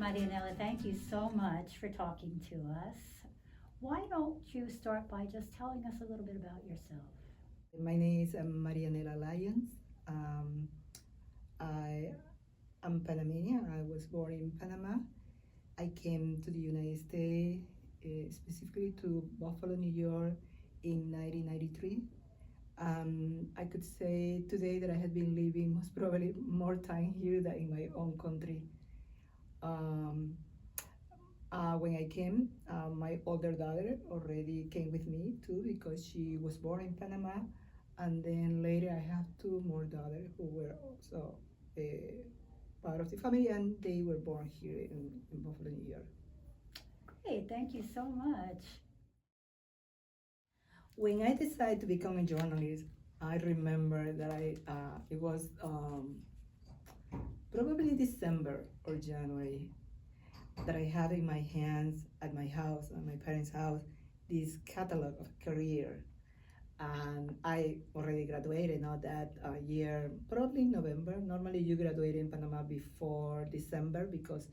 Marianela, thank you so much for talking to us. Why don't you start by just telling us a little bit about yourself? My name is Marianela Lyons. Um, I am Panamanian. I was born in Panama. I came to the United States, specifically to Buffalo, New York, in 1993. I could say today that I had been living most probably more time here than in my own country. Um, when I came, my older daughter already came with me too because she was born in Panama, and then later I have two more daughters who were also uh, part of the family, and they were born here in Buffalo, New York. Great, thank you so much. When I decided to become a journalist, I remember that it was probably December or January that I had in my hands at my house, at my parents' house, this catalog of career. And I already graduated, not that year, probably in November. Normally you graduate in Panama before December because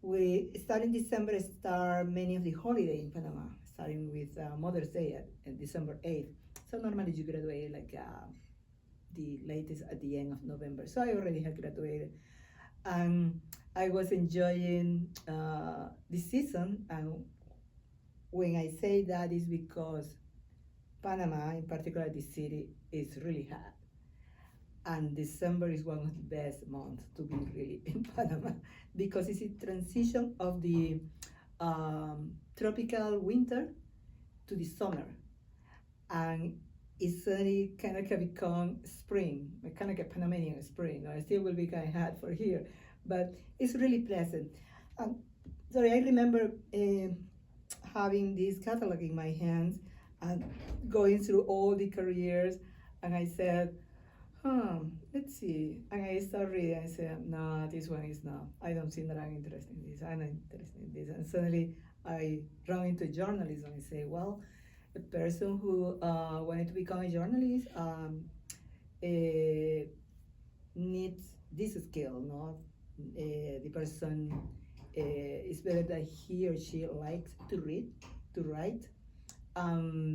we start in December, start many of the holidays in Panama, starting with Mother's Day at December 8th. So normally you graduate like the latest at the end of November. So I already had graduated. And I was enjoying the season. And when I say that is because Panama, in particular the city, is really hot. And December is one of the best months to be really in Panama because it's a transition of the tropical winter to the summer. And it's suddenly kind of become spring, kind of like a Panamanian spring. It still will be kind of hot for here, but it's really pleasant. Sorry, I remember having this catalog in my hands and going through all the careers, and I said, let's see. And I started reading, I said, no, this one is not. I don't think that I'm interested in this. I'm not interested in this. And suddenly I run into journalism and say, well, a person who wanted to become a journalist needs this skill, no? The person is better that he or she likes to read, to write,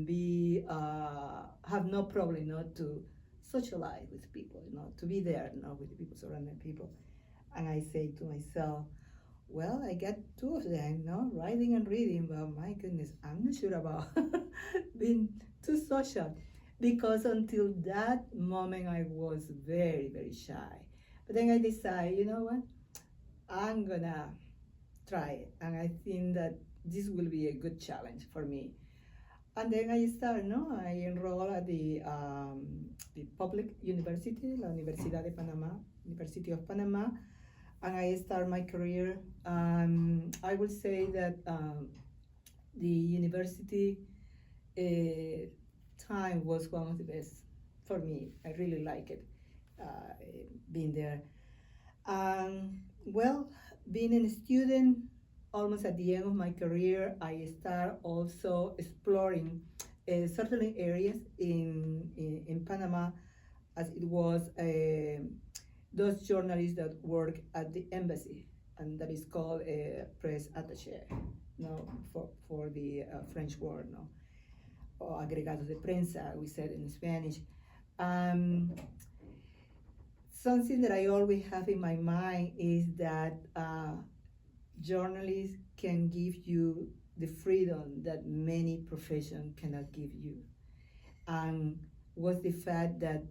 be have no problem not to socialize with people, to be there, with the people, surrounding people. And I say to myself, well, I got two of them, writing and reading, but my goodness, I'm not sure about being too social because until that moment I was very, very shy. But then I decided, you know what? I'm gonna try it. And I think that this will be a good challenge for me. And then I started, I enrolled at the public university, La Universidad de Panama, University of Panama, and I started my career. I would say that the university time was one of the best for me. I really like it, being there. Well, being a student, almost at the end of my career, I start also exploring certain areas in Panama, as it was those journalists that work at the embassy, and that is called a press attaché, for the French word, or agregados de prensa, we said in Spanish. Something that I always have in my mind is that journalists can give you the freedom that many professions cannot give you. And was the fact that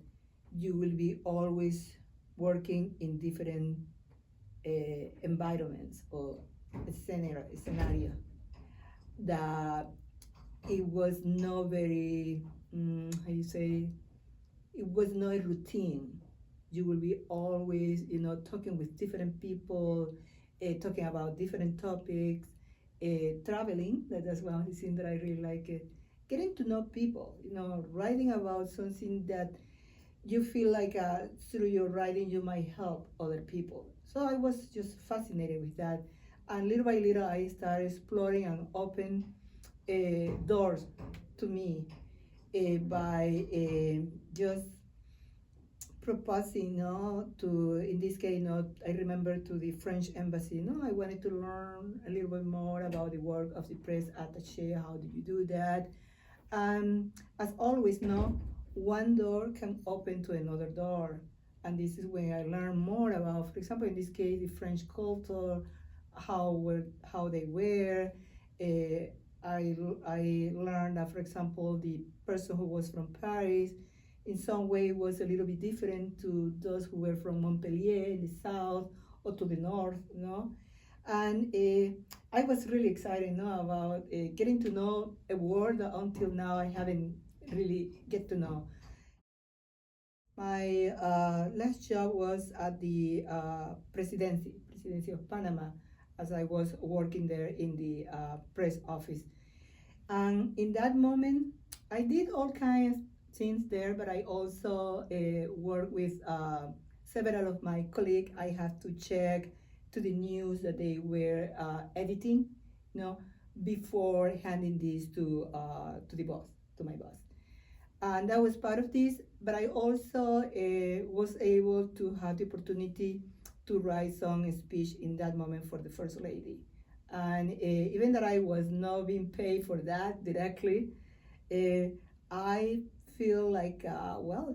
you will be always working in different environments or scenario that it was not very, how you say, it was not a routine. You will be always, talking with different people, talking about different topics, traveling. That's one of the things that I really like. Getting to know people, writing about something that you feel like through your writing you might help other people. So I was just fascinated with that. And little by little I started exploring and open doors to me by just proposing, to, in this case, I remember to the French embassy, I wanted to learn a little bit more about the work of the press attaché. How do you do that? And as always, one door can open to another door. And this is when I learned more about, for example, in this case, the French culture, how they were. I learned that, for example, the person who was from Paris in some way was a little bit different to those who were from Montpellier in the south or to the north, And I was really excited, about getting to know a world that until now I haven't really get to know. My last job was at the presidency of Panama, as I was working there in the press office. And in that moment, I did all kinds of things there, but I also worked with several of my colleagues. I had to check to the news that they were editing, before handing this to the boss, to my boss. And that was part of this, but I also was able to have the opportunity to write some speech in that moment for the First Lady. And even that I was not being paid for that directly, I feel like,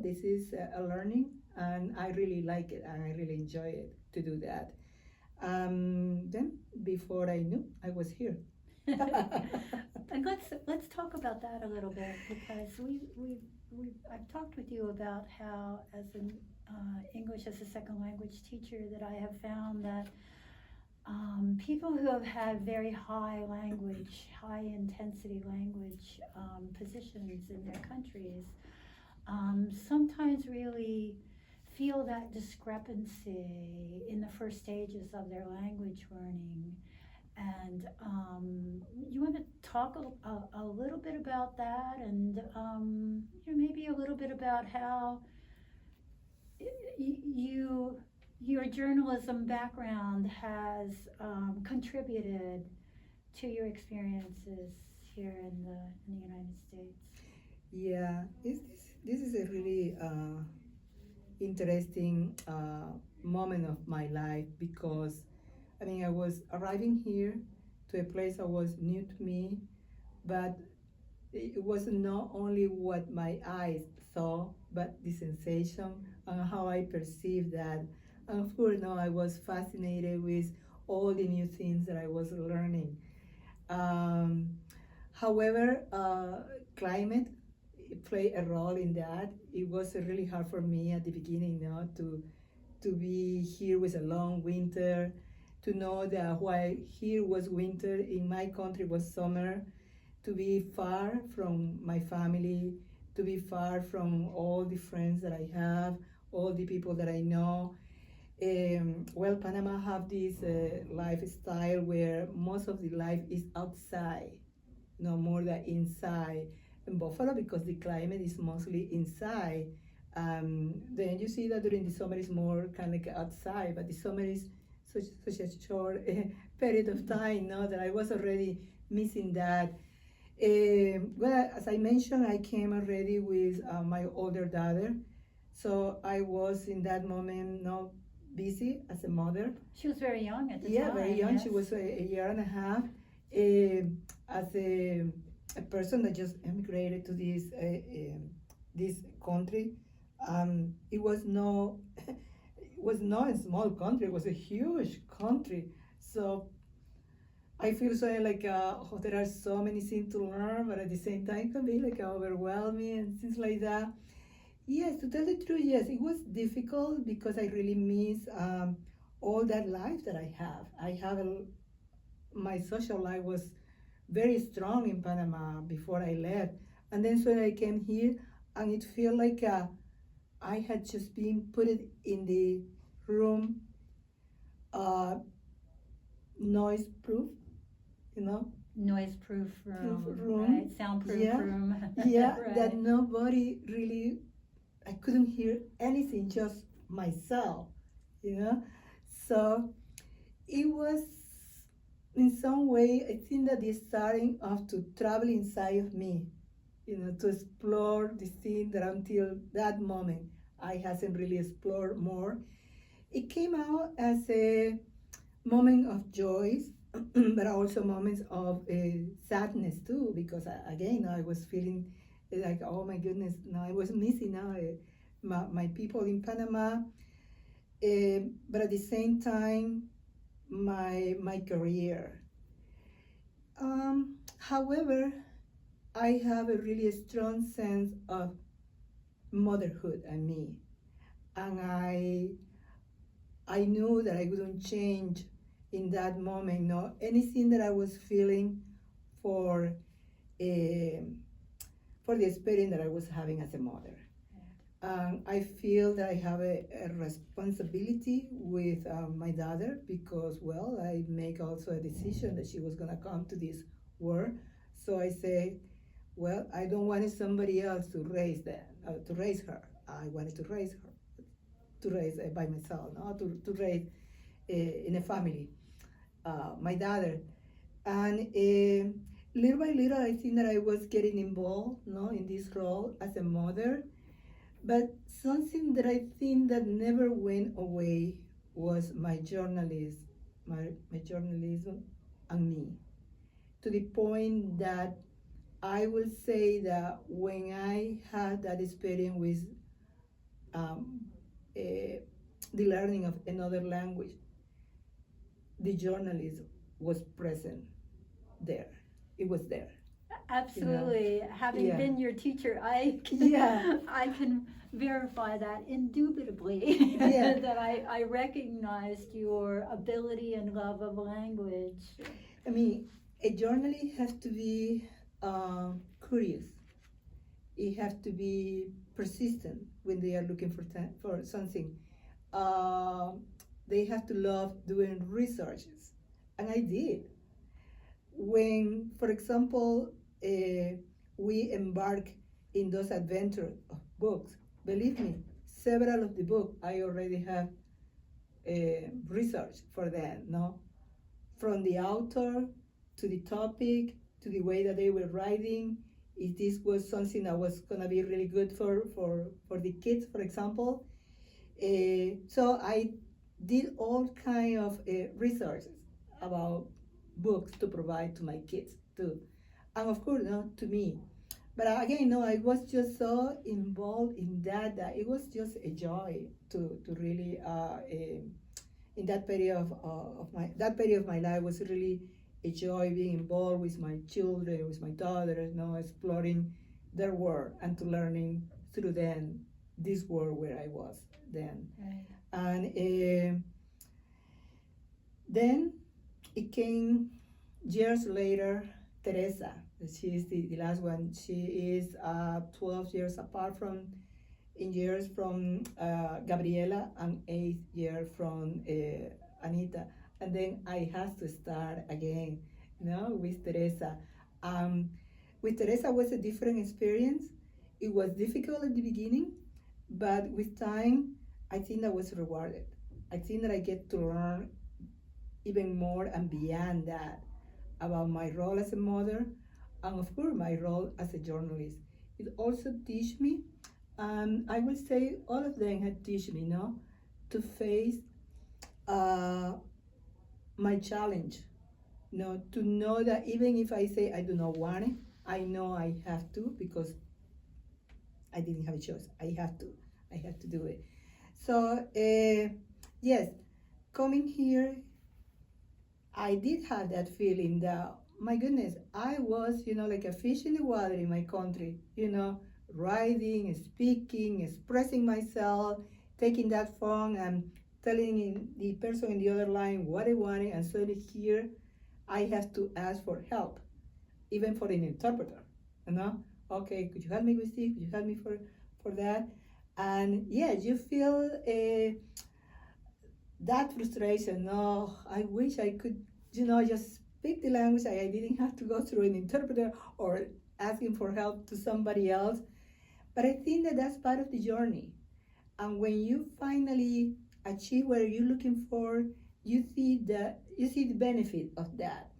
this is a learning, and I really like it, and I really enjoy it to do that. Then, before I knew, I was here. And let's talk about that a little bit, because I've talked with you about how, as an English as a second language teacher, that I have found that people who have had very high intensity language positions in their countries sometimes really feel that discrepancy in the first stages of their language learning. And you want to talk a little bit about that, and maybe a little bit about how your journalism background has contributed to your experiences here in the United States. Yeah, this is a really interesting moment of my life, because I was arriving here to a place that was new to me, but it was not only what my eyes saw, but the sensation and how I perceived that. And of course, I was fascinated with all the new things that I was learning. However, climate played a role in that. It was really hard for me at the beginning, to be here with a long winter, to know that while here was winter, in my country was summer, to be far from my family, to be far from all the friends that I have, all the people that I know. Panama have this lifestyle where most of the life is outside, no more than inside. In Buffalo, because the climate is mostly inside, then you see that during the summer is more kind of like outside, but the summer is such a short period of time, that I was already missing that. As I mentioned, I came already with my older daughter, so I was in that moment not busy as a mother. She was very young at the time. Yeah, very young. Yes. She was a year and a half. As a person that just emigrated to this country, it was no it was not a small country. It was a huge country. So I feel so like there are so many things to learn, but at the same time it can be like overwhelming and things like that. Yes, to tell the truth, yes, it was difficult because I really miss all that life that I have. My social life was very strong in Panama before I left, and then so I came here, and it felt like I had just been put in the room, noise proof, Noise-proof room, room. right? Soundproof Yeah. room. Yeah, Right. that nobody really, I couldn't hear anything, just myself, So it was, in some way, I think that the starting of to travel inside of me, to explore the thing that until that moment I hasn't really explored more. It came out as a moment of joy, but also moments of sadness too, because again, I was feeling like, oh my goodness, now I was missing now my people in Panama, but at the same time, my career. However, I have a really strong sense of motherhood and me, and I knew that I wouldn't change in that moment. No, anything that I was feeling for uh, for the experience that I was having as a mother. I feel that I have a responsibility with my daughter because, well, I make also a decision that she was gonna come to this world. So I say, well, I don't want somebody else to raise them, to raise her. I wanted to raise her, to raise by myself, no, to raise in a family, my daughter, and little by little, I think that I was getting involved, no, in this role as a mother. But something that I think that never went away was my journalism, my journalism and me. To the point that I will say that when I had that experience with um, the learning of another language, the journalism was present there. It was there. Absolutely. Having Yeah. been your teacher, Yeah. I can verify that indubitably. Yeah. That I recognized your ability and love of language. I mean, a journalist has to be curious. It has to be persistent when they are looking for something. Uh, they have to love doing researches, and I did. When, for example, we embark in those adventure of books, believe me, several of the books I already have research for them, no? From the author to the topic to the way that they were writing. If this was something that was gonna be really good for the kids, for example. So I did all kind of researches about books to provide to my kids too, and of course, no, to me. But again, no, I was just so involved in that it was just a joy to really in that period of my life was really a joy being involved with my children, with my daughters, exploring their world and to learning through them this world where I was then. Right. And then it came years later, Teresa. She is the last one. She is 12 years apart in years from Gabriela and 8 years from Anita. And then I had to start again, with Teresa. With Teresa was a different experience. It was difficult at the beginning, but with time, I think I was rewarded. I think that I get to learn even more and beyond that about my role as a mother and of course my role as a journalist. It also teach me, I will say all of them had teach me, to face my challenge, to know that even if I say I do not want it, I know I have to because I didn't have a choice. I have to do it. So yes, coming here, I did have that feeling that, my goodness, I was, like a fish in the water in my country, writing, speaking, expressing myself, taking that phone and telling the person in the other line what I wanted, and suddenly here I have to ask for help, even for an interpreter, Okay, could you help me with this? Could you help me for that? And yeah, you feel that frustration. No, I wish I could, just speak the language. I didn't have to go through an interpreter or asking for help to somebody else. But I think that that's part of the journey. And when you finally achieve what you're looking for, you see the benefit of that.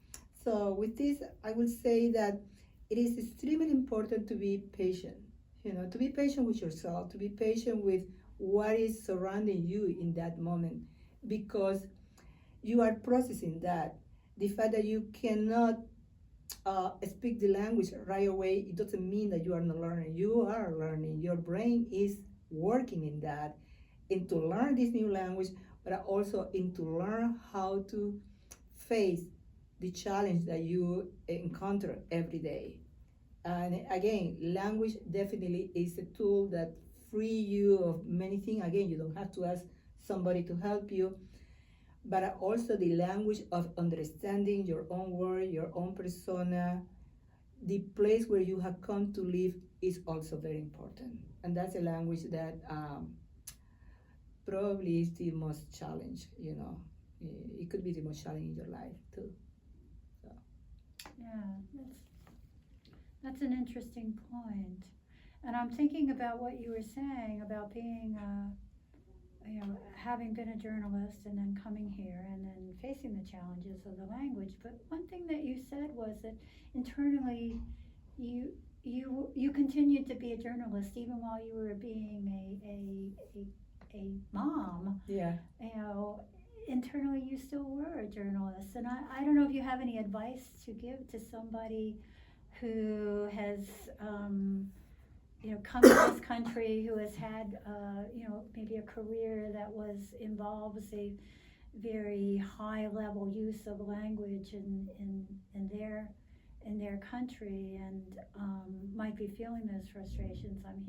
So with this, I will say that it is extremely important to be patient. To be patient with yourself, to be patient with what is surrounding you in that moment, because you are processing that. The fact that you cannot speak the language right away, it doesn't mean that you are not learning. You are learning. Your brain is working in that, and to learn this new language, but also in to learn how to face the challenge that you encounter every day. And again, language definitely is a tool that free you of many things. Again, you don't have to ask somebody to help you, but also the language of understanding your own word, your own persona, the place where you have come to live is also very important. And that's a language that probably is the most challenge, you know. It could be the most challenge in your life too. So. Yeah, that's an interesting point. And I'm thinking about what you were saying about being having been a journalist and then coming here and then facing the challenges of the language. But one thing that you said was that internally you continued to be a journalist even while you were being a mom. Yeah. Internally you still were a journalist. And I don't know if you have any advice to give to somebody who has come to this country, who has had, maybe a career that involves a very high level use of language in their country, and might be feeling those frustrations. I'm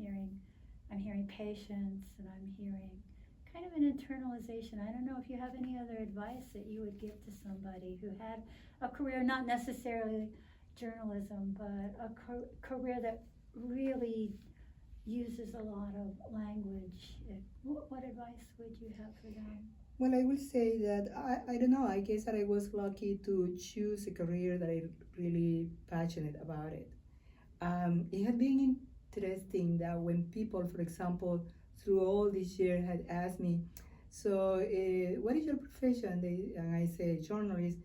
hearing patience, and I'm hearing kind of an internalization. I don't know if you have any other advice that you would give to somebody who had a career, not necessarily journalism, but a career that really uses a lot of language. What advice would you have for them? Well, I will say that I don't know. I guess that I was lucky to choose a career that I'm really passionate about it. It had been interesting that when people, for example, through all this year had asked me, so what is your profession? And I say journalist.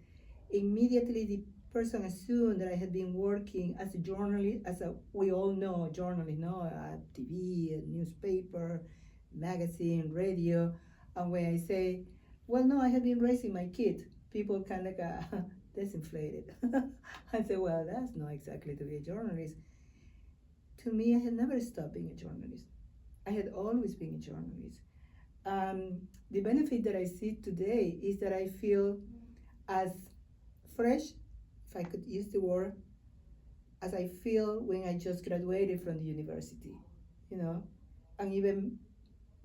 Immediately the person assumed that I had been working as a journalist, we all know, journalist, no, TV, newspaper, magazine, radio. And when I say, well, no, I have been raising my kid, people kind of disinflated. I say, well, that's not exactly to be a journalist. To me, I had never stopped being a journalist. I had always been a journalist. The benefit that I see today is that I feel as fresh, if I could use the word, as I feel when I just graduated from the university, and even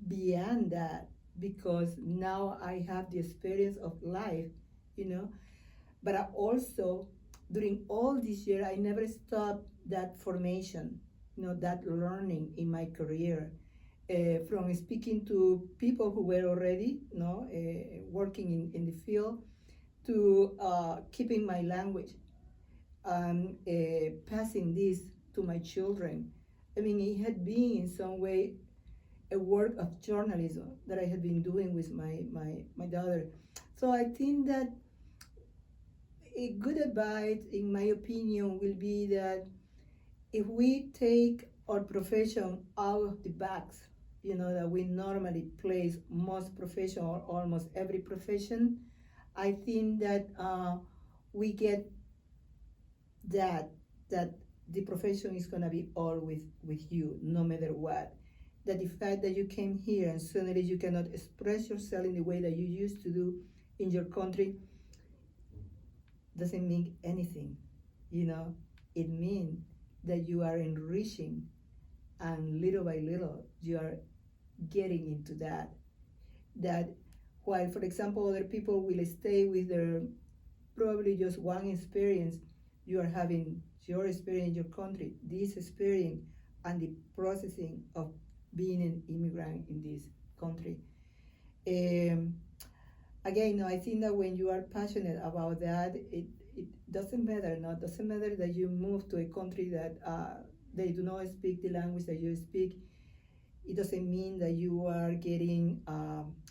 beyond that, because now I have the experience of life, but I also, during all this year, I never stopped that formation, that learning in my career, from speaking to people who were already, working in the field, to keeping my language and passing this to my children. I mean, it had been in some way a work of journalism that I had been doing with my daughter. So I think that a good advice, in my opinion, will be that if we take our profession out of the box, that we normally place most profession or almost every profession, I think that we get that the profession is gonna be all with you, no matter what. That the fact that you came here and suddenly you cannot express yourself in the way that you used to do in your country doesn't mean anything. It means that you are enriching, and little by little you are getting into that while, for example, other people will stay with their probably just one experience, you are having your experience in your country, this experience, and the processing of being an immigrant in this country. Again, I think that when you are passionate about that, it doesn't matter. No, it doesn't matter that you move to a country that they do not speak the language that you speak. It doesn't mean that you are getting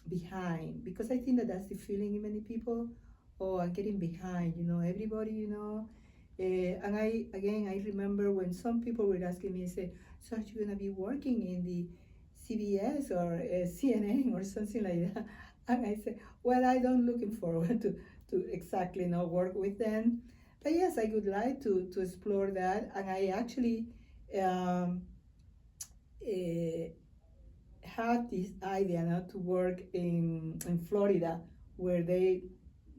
behind, because I think that that's the feeling in many people. Oh, I'm getting behind, everybody, and I remember when some people were asking me, say, so are you gonna be working in the CBS or CNN or something like that. And I said, well, I don't looking forward to exactly work with them. But yes, I would like to explore that. And I actually um, had this idea to work in Florida, where they,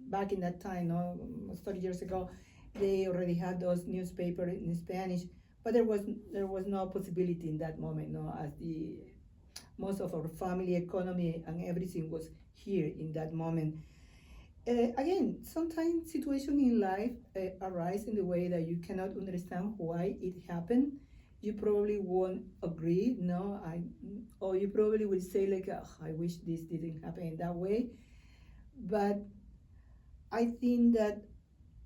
back in that time, 30 years ago, they already had those newspapers in Spanish, but there was no possibility in that moment, as the most of our family economy and everything was here in that moment. Again, sometimes situations in life arise in the way that you cannot understand why it happened. You probably won't agree, or you probably will say like, I wish this didn't happen in that way. But I think that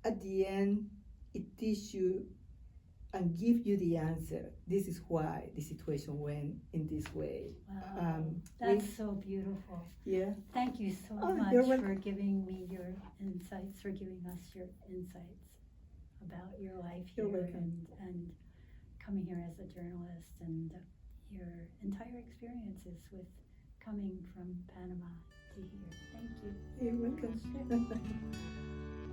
at the end, it teaches you and give you the answer. This is why the situation went in this way. Wow, that's so beautiful. Yeah. Thank you so much for giving me your insights, for giving us your insights about your life here and coming here as a journalist and your entire experiences with coming from Panama to here. Thank you. You're welcome.